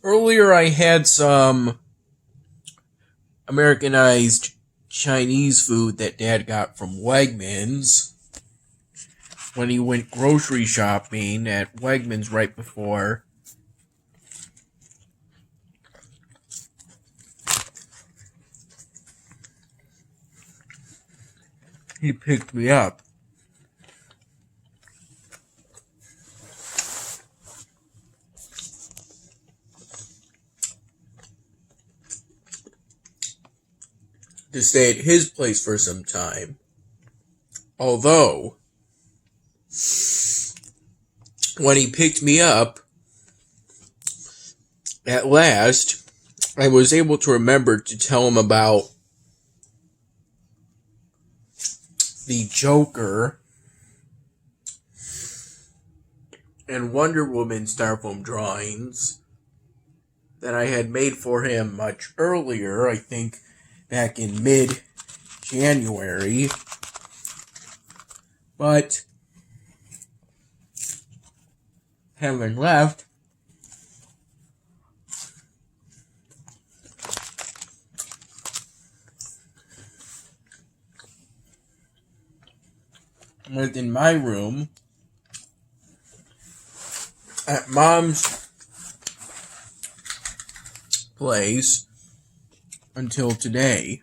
Earlier, I had some Americanized Chinese food that Dad got from Wegmans when he went grocery shopping at Wegmans right before he picked me up. To stay at his place for some time. Although, when he picked me up, at last, I was able to remember to tell him about the Joker and Wonder Woman Starfoam drawings that I had made for him much earlier, I think back in mid-January. But having left, within my room at Mom's place until today.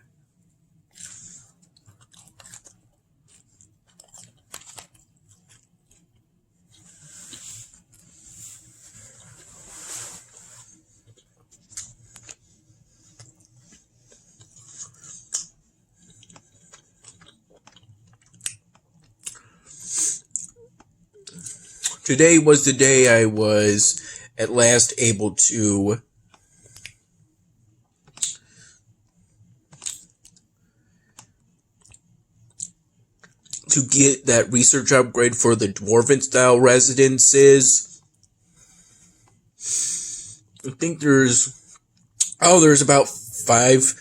Today was the day I was at last able to get that research upgrade for the Dwarven style residences. I think there's about 5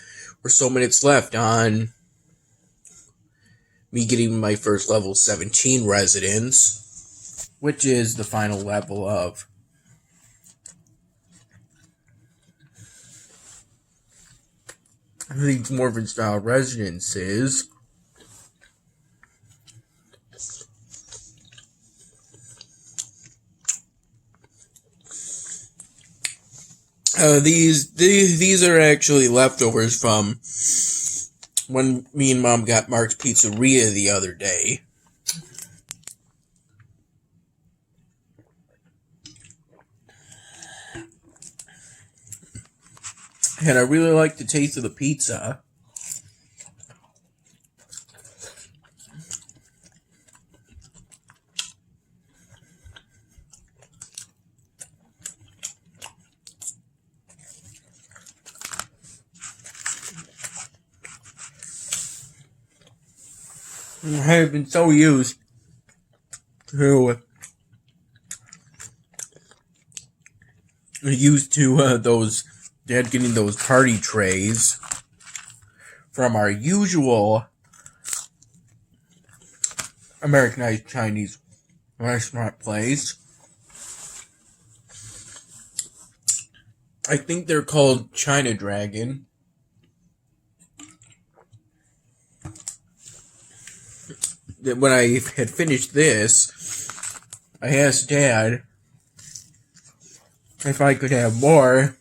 or so minutes left on me getting my first level 17 residence, which is the final level of the Dwarven style residences. These are actually leftovers from when me and Mom got Mark's Pizzeria the other day. And I really like the taste of the pizza. I have been so used to those Dad getting those party trays from our usual Americanized Chinese restaurant place. I think they're called China Dragon. When I had finished this, I asked Dad if I could have more,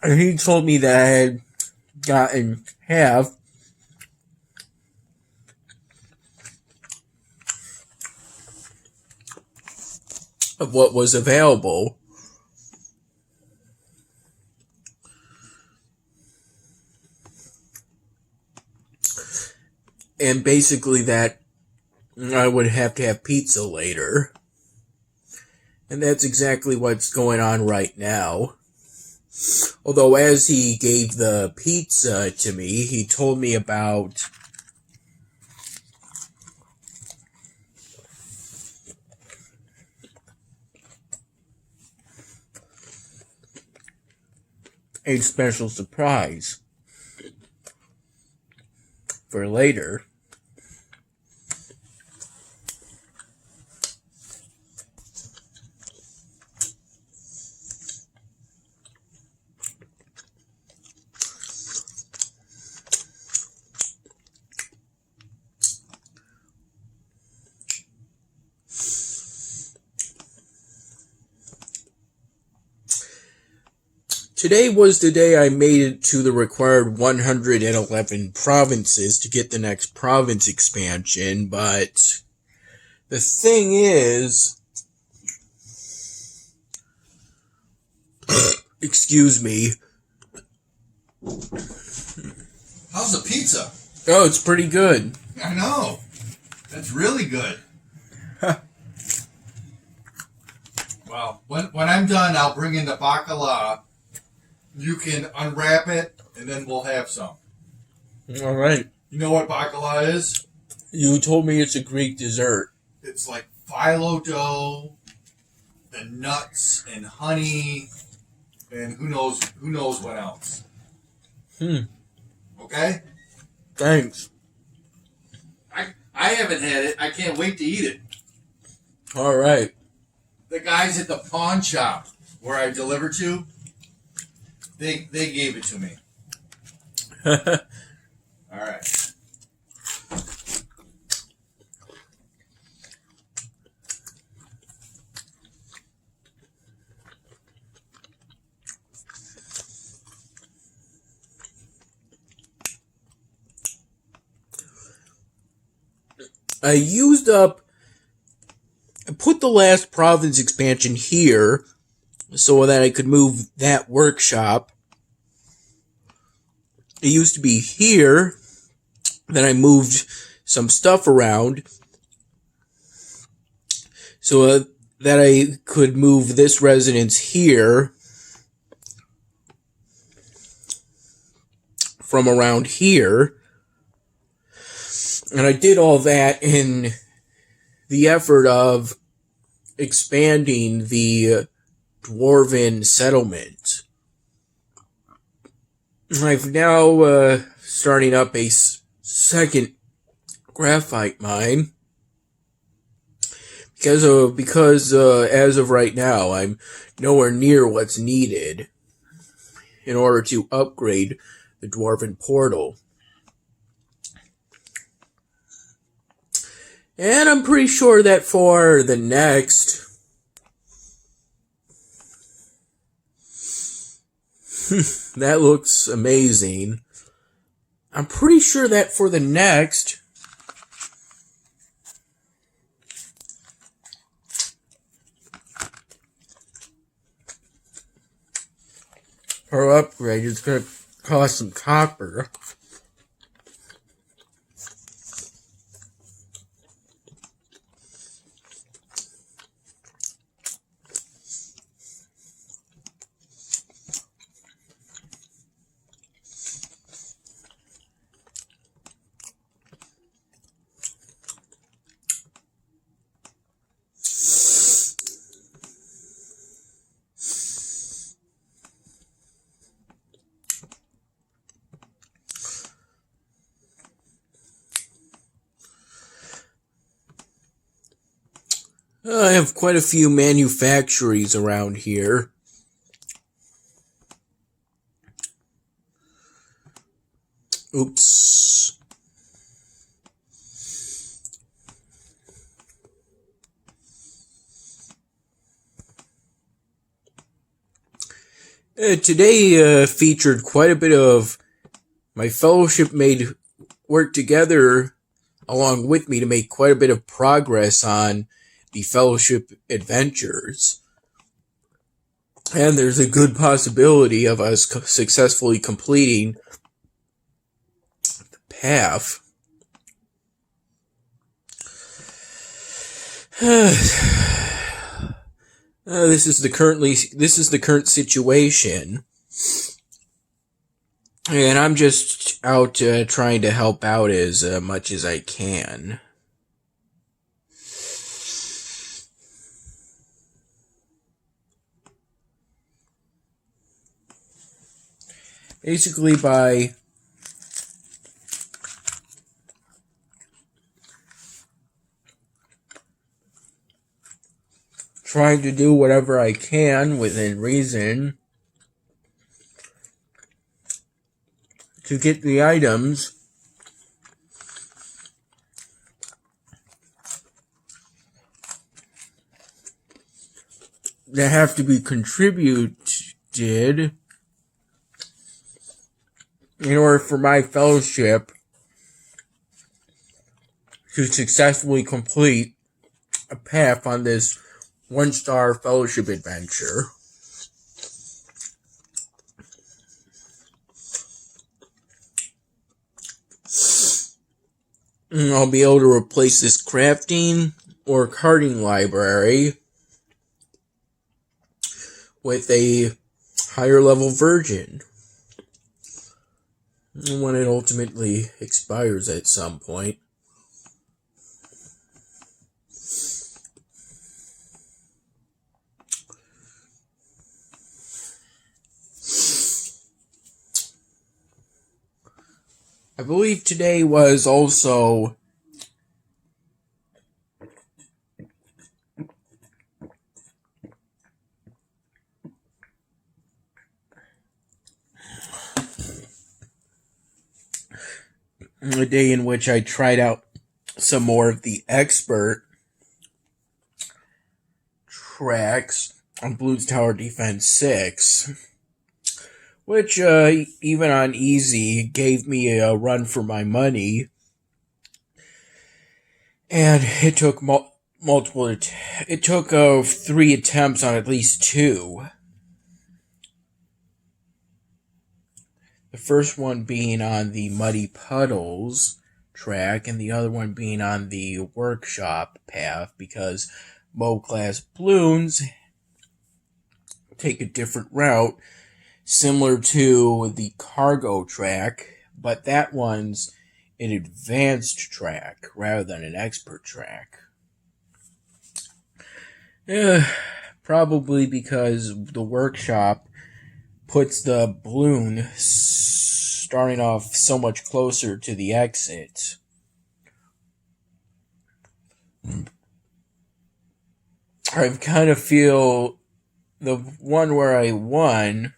and he told me that I had gotten half of what was available. And basically that I would have to have pizza later. And that's exactly what's going on right now. Although as he gave the pizza to me, he told me about a special surprise for later. today was the day I made it to the required 111 provinces to get the next province expansion, but the thing is, excuse me. How's the pizza? Oh, it's pretty good. I know. That's really good. Well, when I'm done, I'll bring in the bacala. You can unwrap it, and then we'll have some. All right. You know what bacala is? You told me it's a Greek dessert. It's like phyllo dough, and nuts, and honey, and who knows what else. Okay? Thanks. I haven't had it. I can't wait to eat it. All right. The guys at the pawn shop where I deliver to, they gave it to me. All right. I put the last province expansion here so that I could move that workshop. It used to be here. Then I moved some stuff around so that I could move this residence here from around here. And I did all that in the effort of expanding the dwarven settlement. I've now starting up a second graphite mine because as of right now I'm nowhere near what's needed in order to upgrade the dwarven portal. And I'm pretty sure that for the next that looks amazing. I'm pretty sure that for the next per upgrade it's going to cost some copper. I have quite a few manufactories around here. Oops. Today featured quite a bit of my fellowship made work together along with me to make quite a bit of progress on the fellowship adventures. And there's a good possibility of us successfully completing the path. This is the current situation. And I'm just out trying to help out as much as I can. Basically by trying to do whatever I can within reason to get the items that have to be contributed in order for my fellowship to successfully complete a path on this 1-star fellowship adventure. I'll be able to replace this crafting or carding library with a higher level version when it ultimately expires at some point. I believe today was also a day in which I tried out some more of the expert tracks on Bloons Tower Defense 6, which even on easy gave me a run for my money, and it took it took 3 attempts on at least 2. The first one being on the Muddy Puddles track, and the other one being on the Workshop path, because Mo-class balloons take a different route, similar to the Cargo track, but that one's an advanced track rather than an expert track. Probably because the Workshop puts the balloon starting off so much closer to the exit. I kind of feel the one where I won,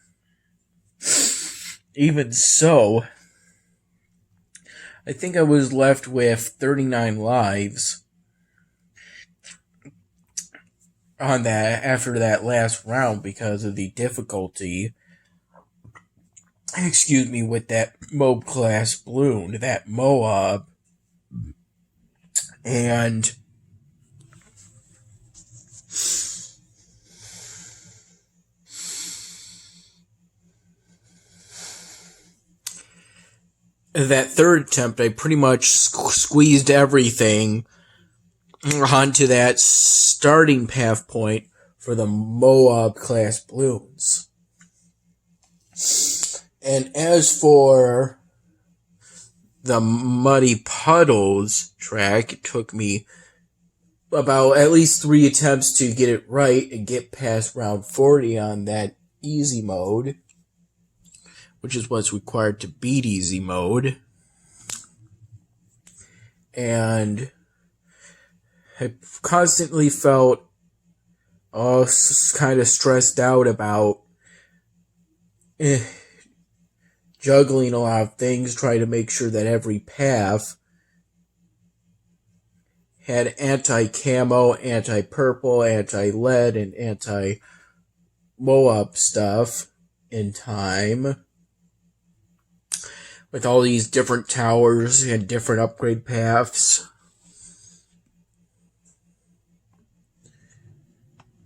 even so, I think I was left with 39 lives on that after that last round because of the difficulty, with that Moab class balloon, that Moab, and that third attempt, I pretty much squeezed everything onto that starting path point for the Moab class balloons. And as for the Muddy Puddles track, it took me about at least 3 attempts to get it right and get past round 40 on that easy mode, which is what's required to beat easy mode. And I constantly felt kind of stressed out about juggling a lot of things, trying to make sure that every path had anti-camo, anti-purple, anti-lead, and anti-Moab stuff in time, with all these different towers and different upgrade paths.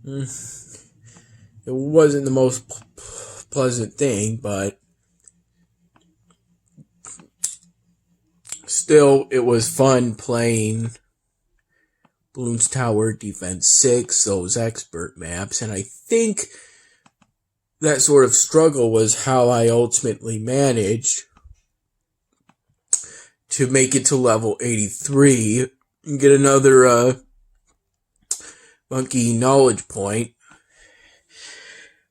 It wasn't the most pleasant thing, but still, it was fun playing Bloons Tower Defense 6, those expert maps, and I think that sort of struggle was how I ultimately managed to make it to level 83 and get another monkey knowledge point.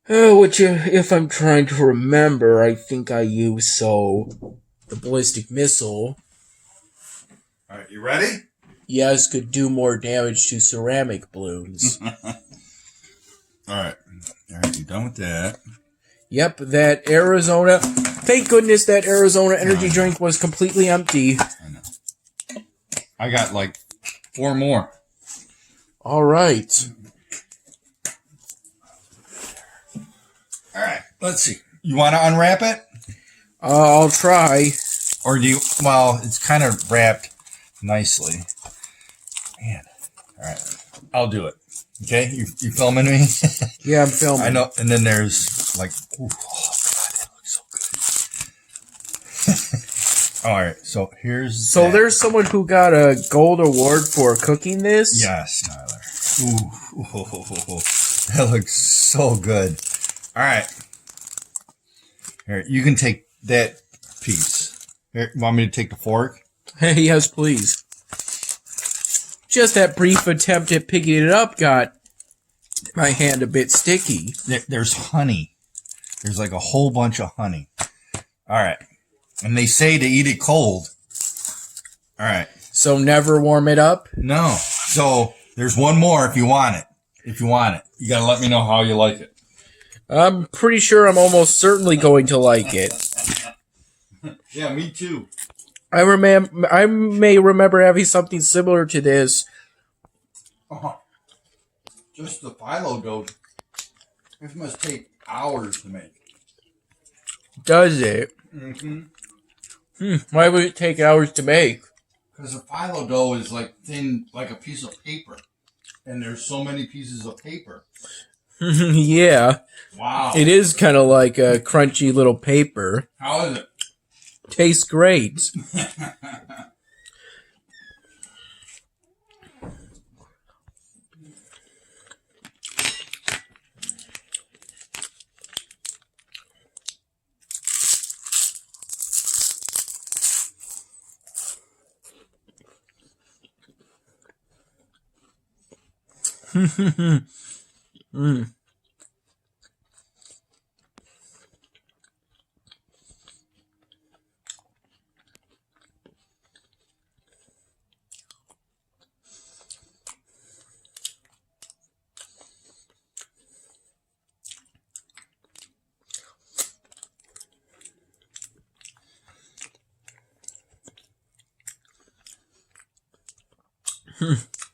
Which, if I'm trying to remember, I think I used the ballistic missile. Alright, you ready? Yes, could do more damage to ceramic balloons. Alright, you done with that? Yep, that Arizona... Thank goodness that Arizona energy drink was completely empty. I know. I got like 4 more. Alright. Alright, let's see. You want to unwrap it? I'll try. Or do you? Well, it's kind of wrapped nicely. Man, all right, I'll do it. Okay, you filming me? Yeah, I'm filming. I know. And then there's like, ooh, oh god, that looks so good. All right, so here's. So there's someone who got a gold award for cooking this. Yes, Tyler. Ooh, that looks so good. All right, here you can take that piece. Here, want me to take the fork? Yes, please. Just that brief attempt at picking it up got my hand a bit sticky. There's honey. There's like a whole bunch of honey. All right. And they say to eat it cold. All right. So never warm it up? No. So there's one more if you want it. If you want it. You got to let me know how you like it. I'm pretty sure I'm almost certainly going to like it. Yeah, me too. I may remember having something similar to this. Just the phyllo dough. This must take hours to make. Does it? Mm-hmm. Why would it take hours to make? Because the phyllo dough is like thin, like a piece of paper. And there's so many pieces of paper. Yeah. Wow. It is kind of like a crunchy little paper. How is it? Tastes great.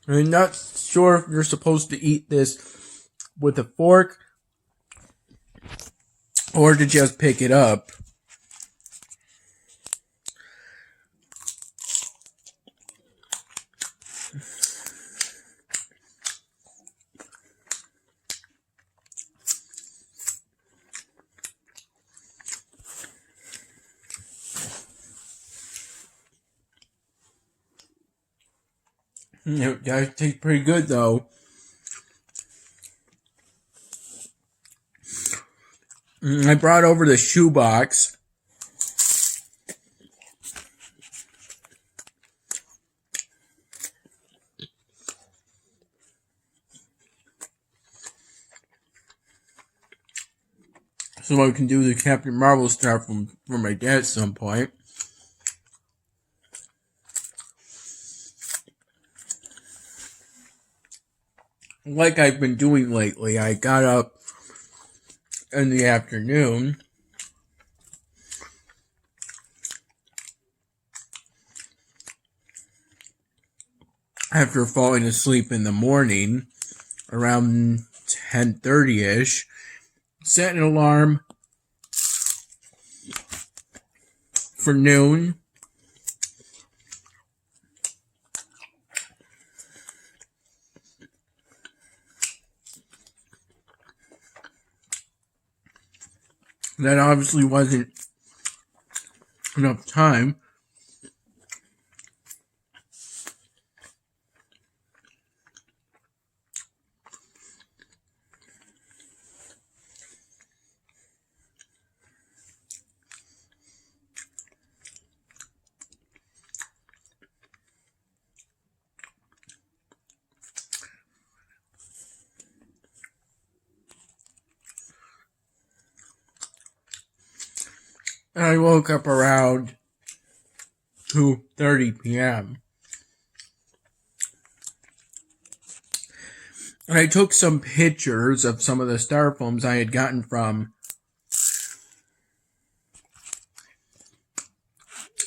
I'm not sure if you're supposed to eat this with a fork or to just pick it up. It does taste pretty good, though. I brought over the shoebox. So I can do the Captain Marvel stuff for my dad at some point. Like I've been doing lately, I got up in the afternoon after falling asleep in the morning around 10:30ish, set an alarm for noon. That obviously wasn't enough time. And I woke up around 2:30 p.m. And I took some pictures of some of the styrofoams I had gotten from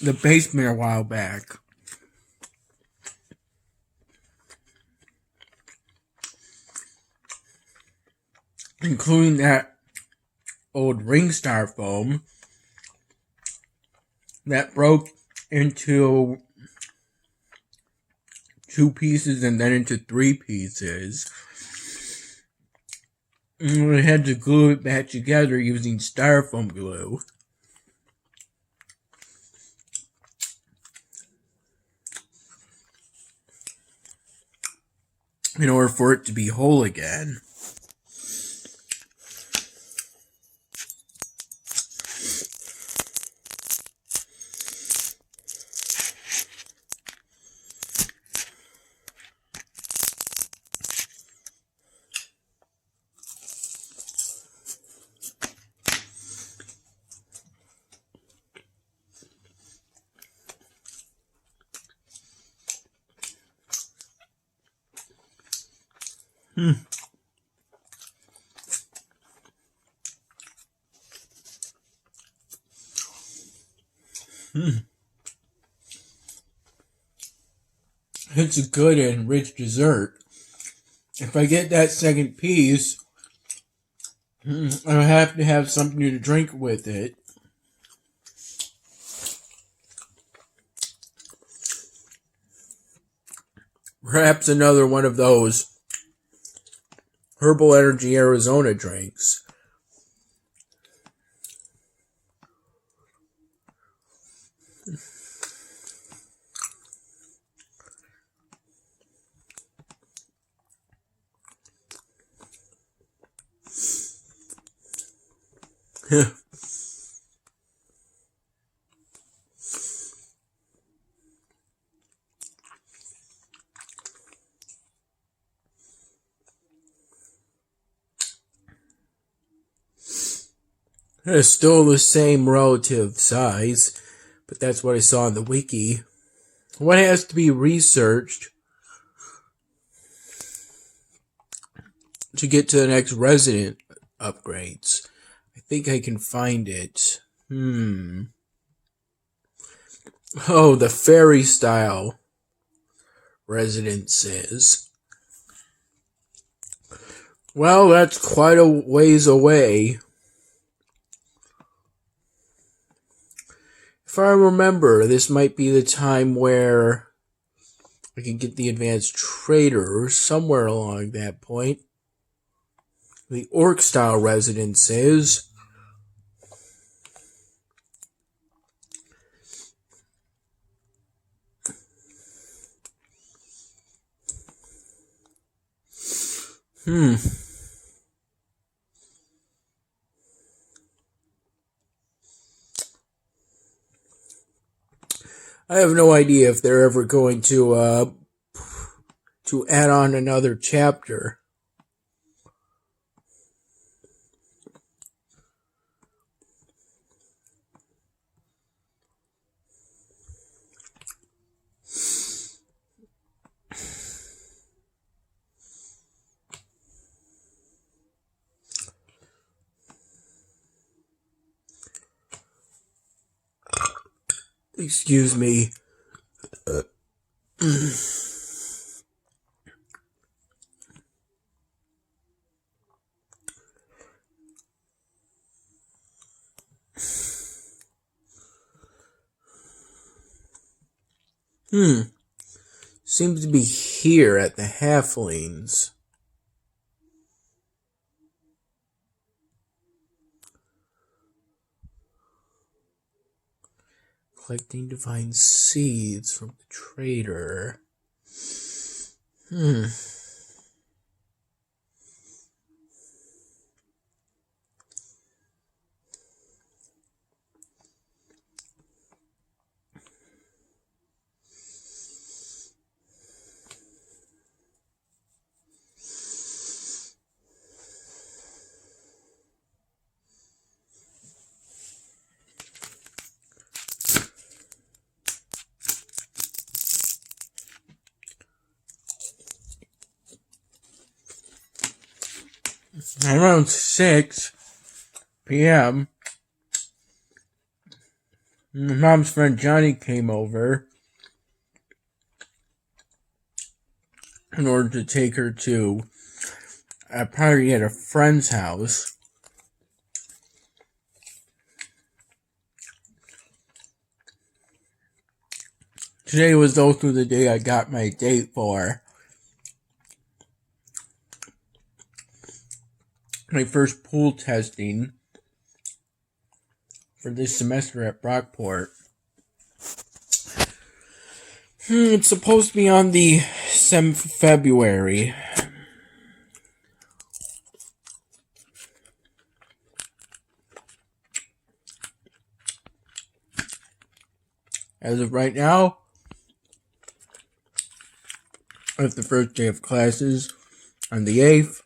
the basement a while back. Including that old ring styrofoam that broke into 2 pieces and then into 3 pieces. And we had to glue it back together using styrofoam glue. In order for it to be whole again. It's a good and rich dessert. If I get that second piece, I'll have to have something to drink with it. Perhaps another one of those Herbal Energy Arizona drinks. It's still the same relative size, but that's what I saw in the wiki. What has to be researched to get to the next resident upgrades? I think I can find it. Oh, the fairy style residences. Well, that's quite a ways away. If I remember, this might be the time where I can get the advanced trader somewhere along that point. The orc style residences. I have no idea if they're ever going to add on another chapter. Excuse me. Seems to be here at the halflings. Collecting divine seeds from the trader. Around 6 p.m., my mom's friend Johnny came over in order to take her to a party at a friend's house. Today was also the day I got my date for my first pool testing for this semester at Brockport. It's supposed to be on the 7th of February. As of right now, I have the first day of classes on the 8th.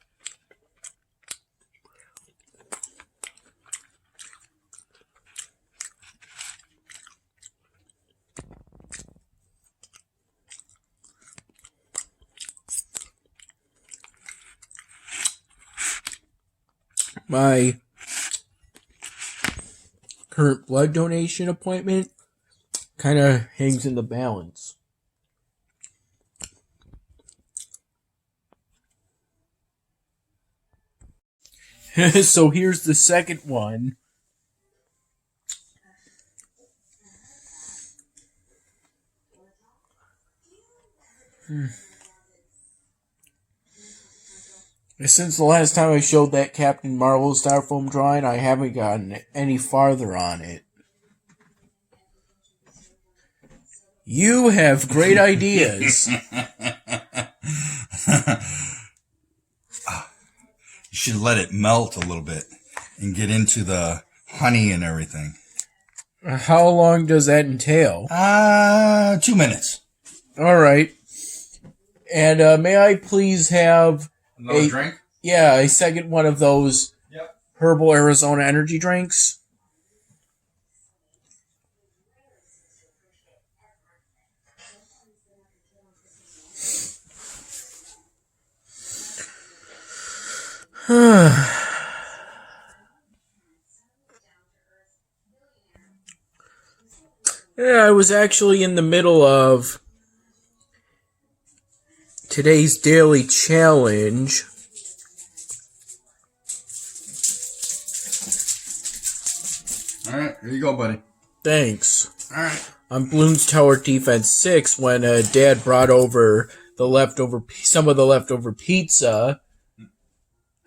My current blood donation appointment kind of hangs in the balance. So here's the second one. Since the last time I showed that Captain Marvel styrofoam drawing, I haven't gotten any farther on it. You have great ideas. You should let it melt a little bit and get into the honey and everything. How long does that entail? 2 minutes. All right. And may I please have Another drink? Yeah, a second one of those herbal Arizona energy drinks. Yeah, I was actually in the middle of today's daily challenge. All right, here you go, buddy. Thanks. All right. On Bloons Tower Defense 6, when Dad brought over some of the leftover pizza.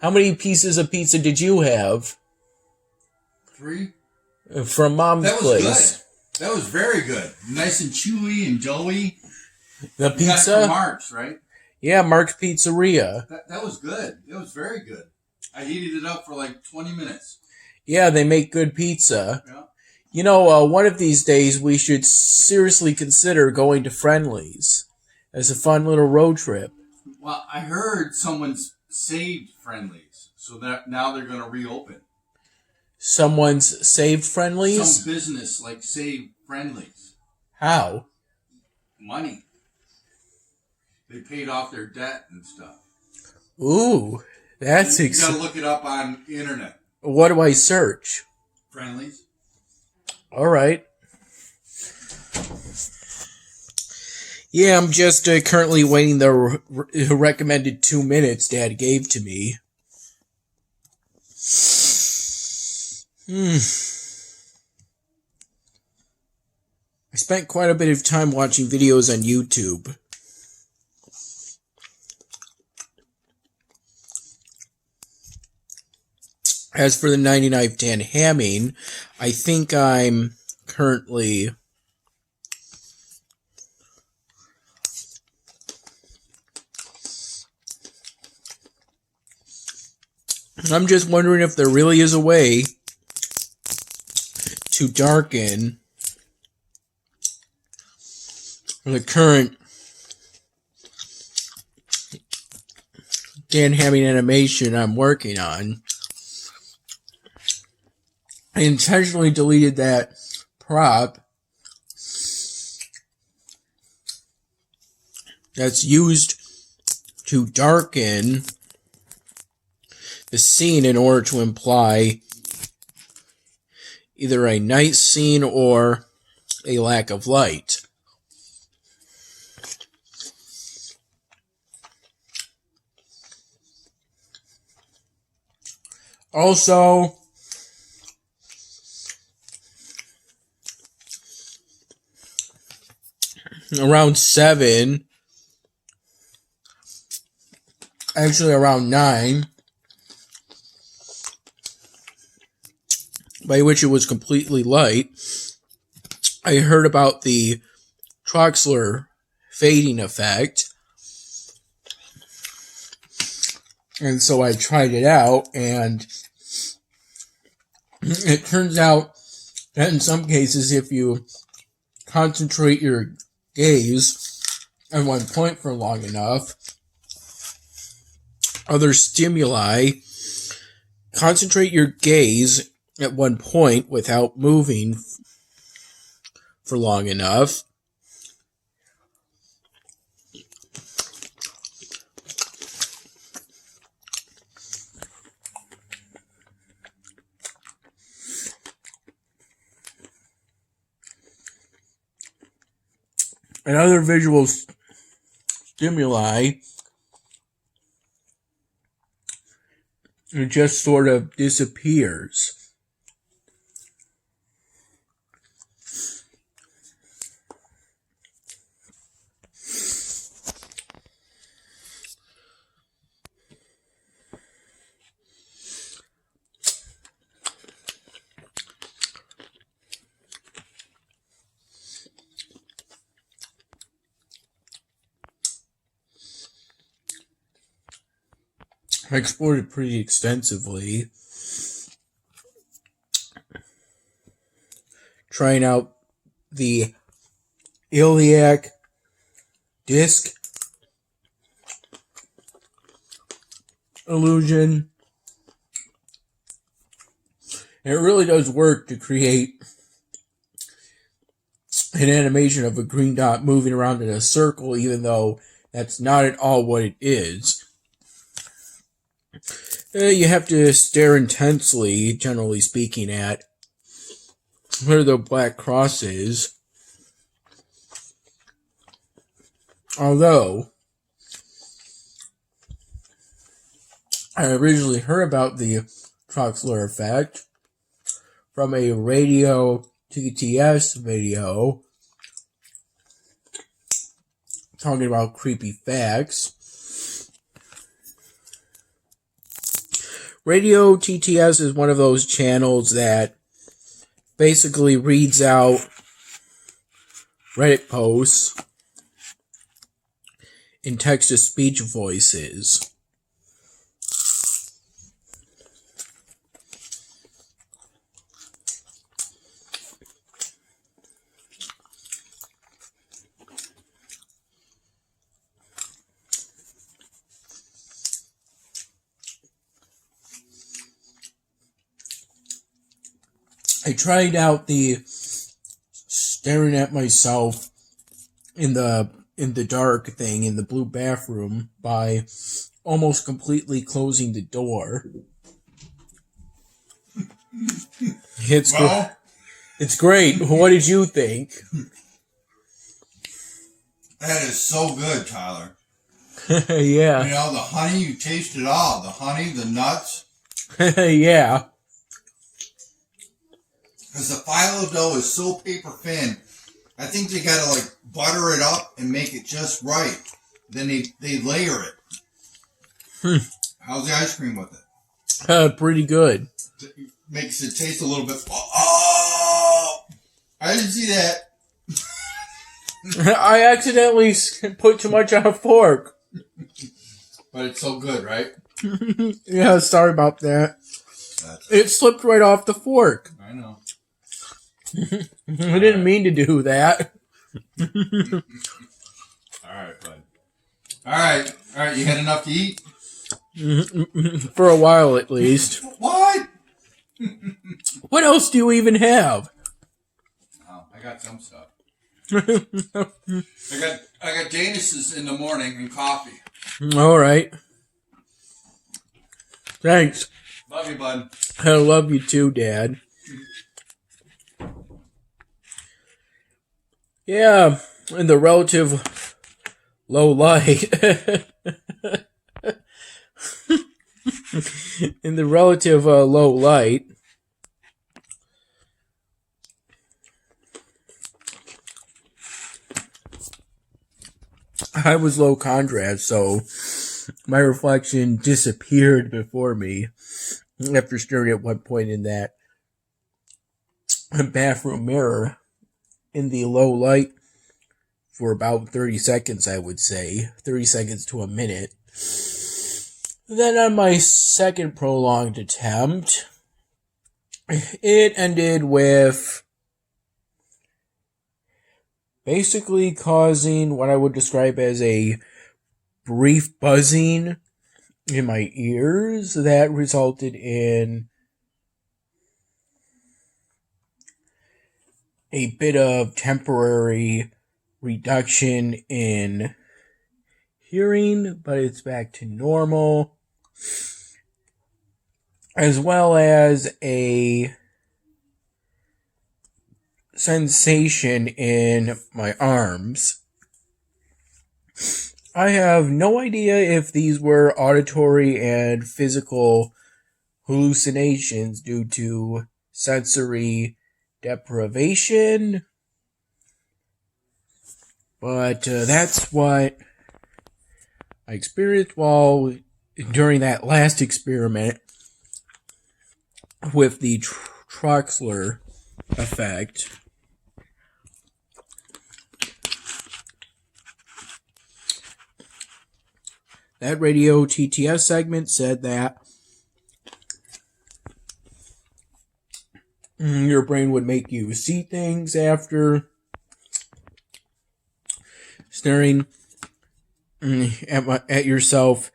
How many pieces of pizza did you have? 3. From Mom's place. Good. That was very good. Nice and chewy and doughy. The You got it pizza? from Mark's, right? Yeah, Mark's Pizzeria. That was good. It was very good. I heated it up for like 20 minutes. Yeah, they make good pizza. Yeah. You know, one of these days we should seriously consider going to Friendly's as a fun little road trip. Well, I heard someone's saved Friendly's, so that now they're going to reopen. Someone's saved Friendly's? Some business like saved Friendly's. How? Money. They paid off their debt and stuff. Ooh, that's You got to look it up on the internet. What do I search? Friendly's. All right. Yeah, I'm just currently waiting the recommended 2 minutes Dad gave to me. I spent quite a bit of time watching videos on YouTube. As for the 9910 hamming, I think I'm currently I'm just wondering if there really is a way to darken the current Dan hamming animation I'm working on. I intentionally deleted that prop that's used to darken the scene in order to imply either a night scene or a lack of light. Also, around 7, actually around 9, by which it was completely light, I heard about the Troxler fading effect. And so I tried it out, and it turns out that in some cases, if you concentrate your gaze on one point for long enough, other stimuli, concentrate your gaze at one point without moving for long enough, and other visual stimuli, it just sort of disappears. I explored it pretty extensively, trying out the iliac disc illusion. And it really does work to create an animation of a green dot moving around in a circle, even though that's not at all what it is. You have to stare intensely, generally speaking, at where the black cross is. Although, I originally heard about the Troxler effect from a Radio TTS video talking about creepy facts. Radio TTS is one of those channels that basically reads out Reddit posts in text-to-speech voices. I tried out the staring at myself in the dark thing in the blue bathroom by almost completely closing the door. It's great. What did you think? That is so good, Tyler. Yeah. You know, the honey, you taste it all. The honey, the nuts. Yeah. Because the phyllo dough is so paper thin, I think they gotta like butter it up and make it just right. Then they layer it. How's the ice cream with it? Pretty good. Makes it taste a little bit. Oh, I didn't see that. I accidentally put too much on a fork. But it's so good, right? Yeah, sorry about that. It slipped right off the fork. I know. I didn't mean to do that. Alright, bud. Alright, you had enough to eat? For a while, at least. What? What else do you even have? Oh, I got some stuff. I got Danis's in the morning and coffee. All right. Thanks. Love you, bud. I love you too, Dad. Yeah, in the relative low light. In the relative low light. I was low contrast, so my reflection disappeared before me after staring at one point in that bathroom mirror in the low light for about 30 seconds, I would say. 30 seconds to a minute. Then on my second prolonged attempt, it ended with basically causing what I would describe as a brief buzzing in my ears that resulted in a bit of temporary reduction in hearing, but it's back to normal, as well as a sensation in my arms. I have no idea if these were auditory and physical hallucinations due to sensory deprivation, but that's what I experienced during that last experiment with the Troxler effect. That radio TTS segment said that your brain would make you see things after staring at yourself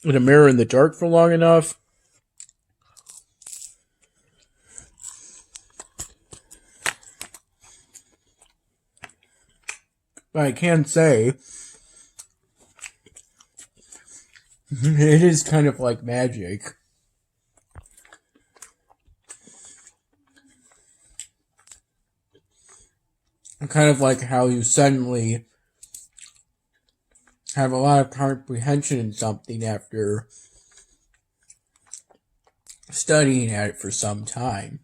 in a mirror in the dark for long enough. But I can say it is kind of like magic. Kind of like how you suddenly have a lot of comprehension in something after studying at it for some time.